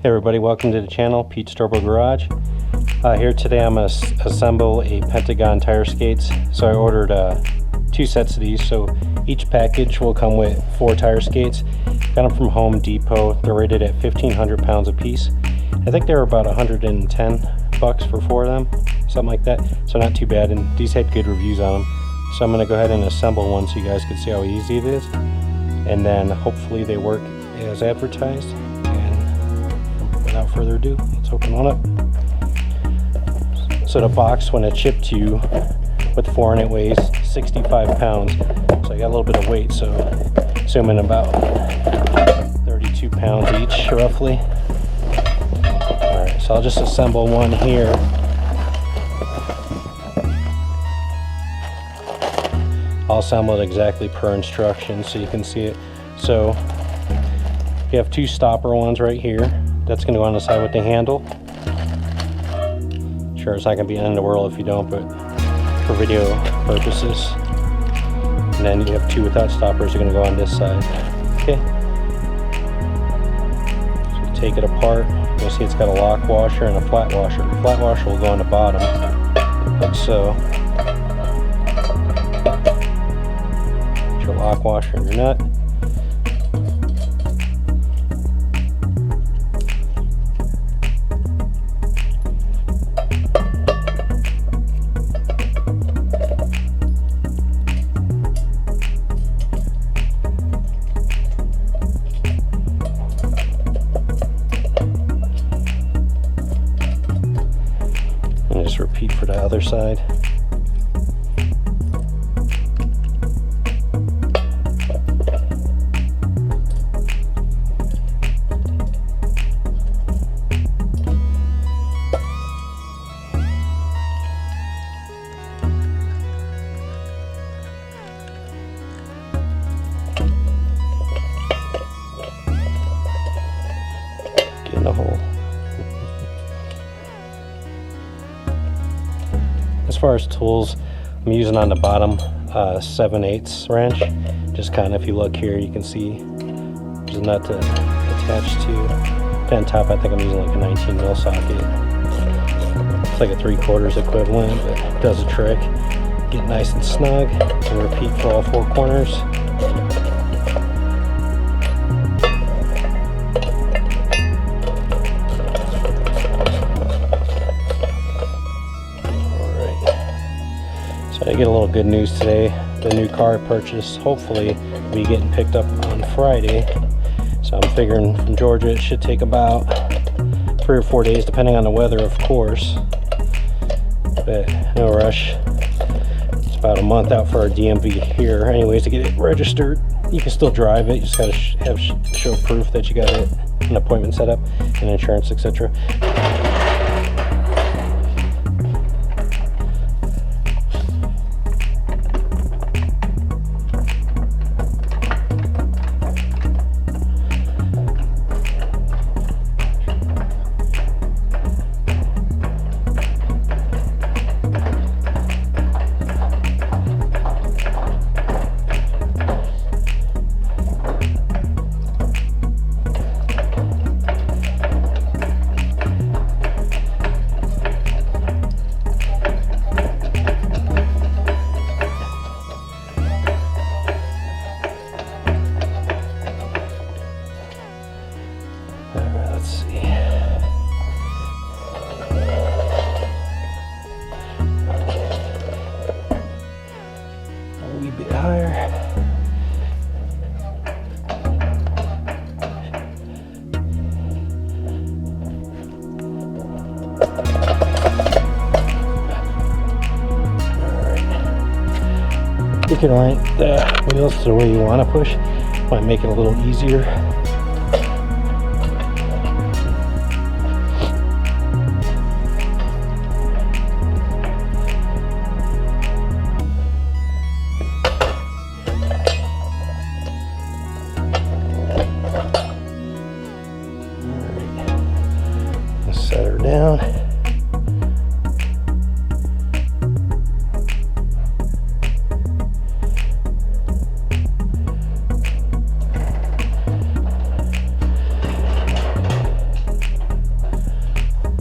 Hey everybody, welcome to the channel, Pete's Turbo Garage. Here today I'm going to assemble a Pentagon tire skates. So I ordered 2 sets of these, so each package will come with 4 tire skates. Got them from Home Depot. They're rated at 1,500 pounds a piece. I think they were about 110 bucks for 4 of them, something like that. So not too bad, and these had good reviews on them. So I'm going to go ahead and assemble one so you guys can see how easy it is. And then hopefully they work as advertised. Without further ado, let's open one up. So the box, when it's shipped to you with 4 in it, weighs 65 pounds. So I got a little bit of weight, so assuming about 32 pounds each, roughly. Alright, so I'll just assemble one here. I'll assemble it exactly per instructions so you can see it. So you have 2 stopper ones right here. That's going to go on the side with the handle. Sure, it's not going to be the end of the world if you don't, but for video purposes. And then you have 2 without stoppers. They're going to go on this side. Okay. So take it apart. You'll see it's got a lock washer and a flat washer. The flat washer will go on the bottom, like so. Get your lock washer and your nut. And just repeat for the other side. Get in the hole. As far as tools, I'm using on the bottom 7/8 wrench. Just kind of, if you look here, you can see there's a nut to attach to. On top, I think I'm using like a 19 mil socket. It's like a 3/4 equivalent, but it does a trick. Get nice and snug, and repeat for all 4 corners. I get a little good news today. The new car I purchased hopefully will be getting picked up on Friday. So I'm figuring from Georgia it should take about 3 or 4 days, depending on the weather, of course. But no rush. It's about a month out for our DMV here. Anyways, to get it registered, you can still drive it. You just gotta show proof that you got it, an appointment set up, and insurance, etc. Let's see. A wee bit higher. Alright. You can rank the wheels to the way you want to push. Might make it a little easier. Set her down.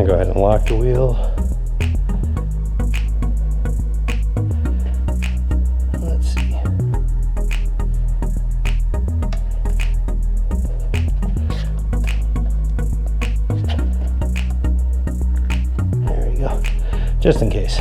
go ahead and lock the wheel. Let's see. There you go, just in case.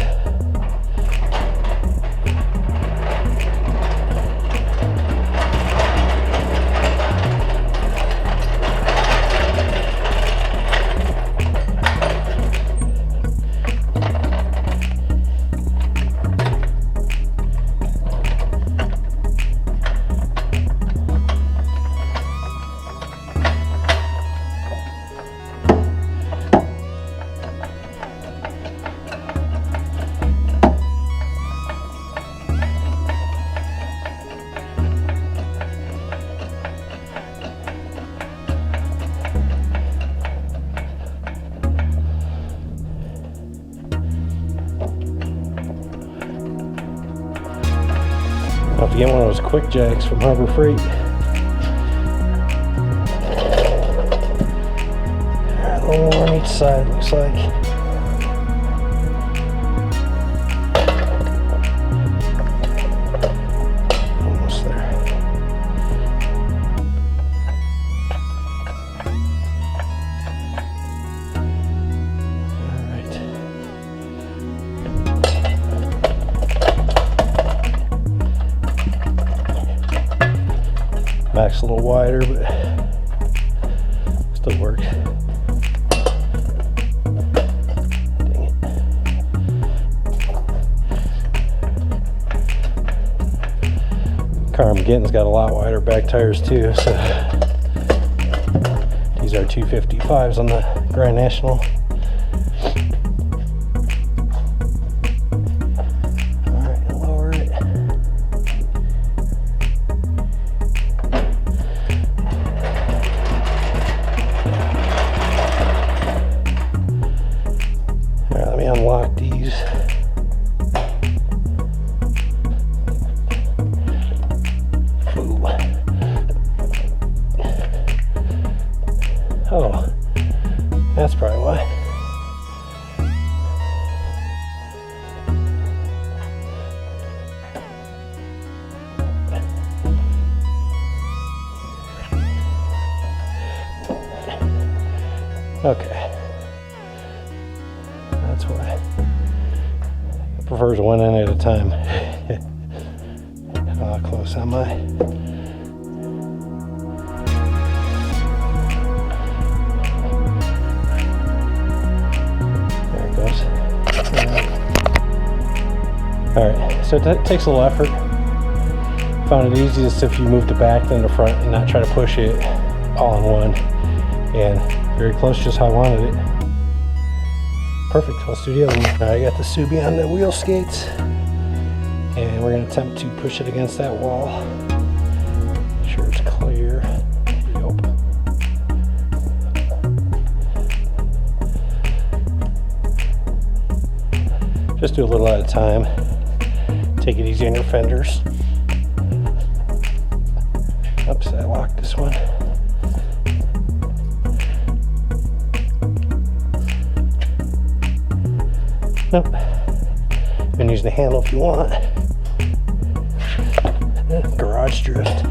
I'll have to get one of those quick jacks from Harbor Freight. Alright, a little more on each side, looks like. Almost there. Alright. Back's a little wider, but still works. Dang it. Car I'm getting's got a lot wider back tires too, so these are 255s on the Grand National. Unlock these. Ooh. Oh, that's probably why. Okay. That's why. Prefers one in at a time. How close am I? There it goes. Alright, so it takes a little effort. Found it easiest if you move the back than the front and not try to push it all in one. And very close, just how I wanted it. Perfect, let's do the other one. I got the Subi on the wheel skates, and we're going to attempt to push it against that wall. Make sure it's clear. Yep. Just do a little at a time. Take it easy on your fenders. Oops, I locked this one. Nope. You can use the handle if you want. Garage drift.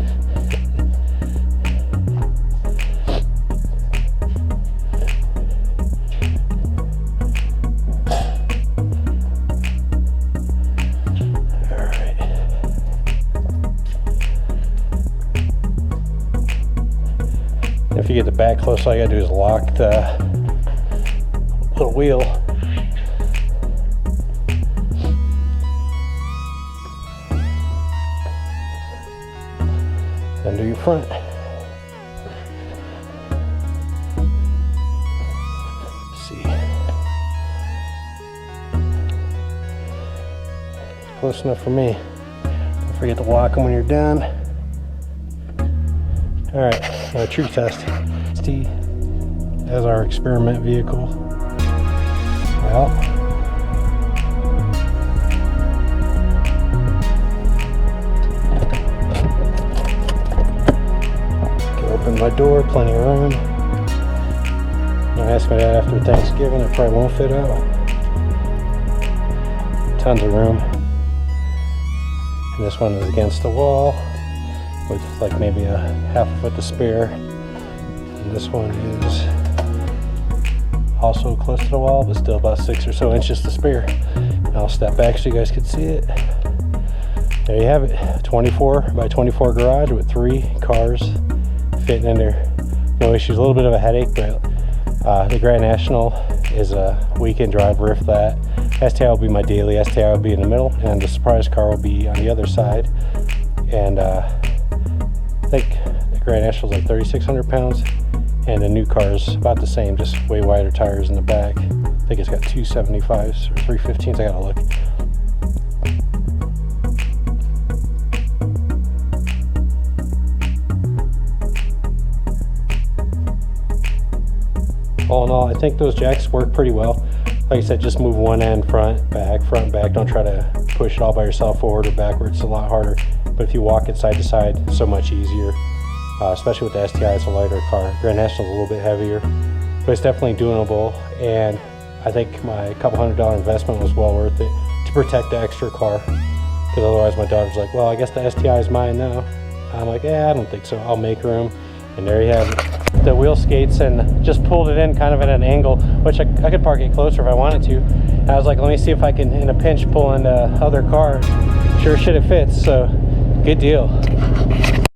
Alright. If you get the back close, all you gotta do is lock the little wheel. Then do your front. Let's see. Close enough for me. Don't forget to lock them when you're done. Alright, a true test. T as our experiment vehicle. Well, open my door, plenty of room. I asked my dad after Thanksgiving, it probably won't fit out. Tons of room. And this one is against the wall with like maybe a half a foot to spare. And this one is also close to the wall, but still about 6 or so inches to spare. And I'll step back so you guys can see it. There you have it, 24 by 24 garage with 3 cars fitting in there. No issues, a little bit of a headache, but the Grand National is a weekend driver if that. STI will be my daily, STI will be in the middle, and the surprise car will be on the other side. And I think the Grand National is like 3,600 pounds, and the new car is about the same, just way wider tires in the back. I think it's got 275s or 315s, I gotta look. All in all, I think those jacks work pretty well. Like I said, just move one end front, back, Don't try to push it all by yourself forward or backwards. It's a lot harder. But if you walk it side to side, it's so much easier. Especially with the STI, it's a lighter car. Grand National is a little bit heavier, but it's definitely doable. And I think my couple $100 investment was well worth it to protect the extra car. Because otherwise my daughter's like, well, I guess the STI is mine now. I'm like, yeah, I don't think so. I'll make room. And there you have it. The wheel skates, and just pulled it in kind of at an angle, which I could park it closer if I wanted to. And I was like, let me see if I can, in a pinch, pull in the other car. Sure shit, it fits, so good deal.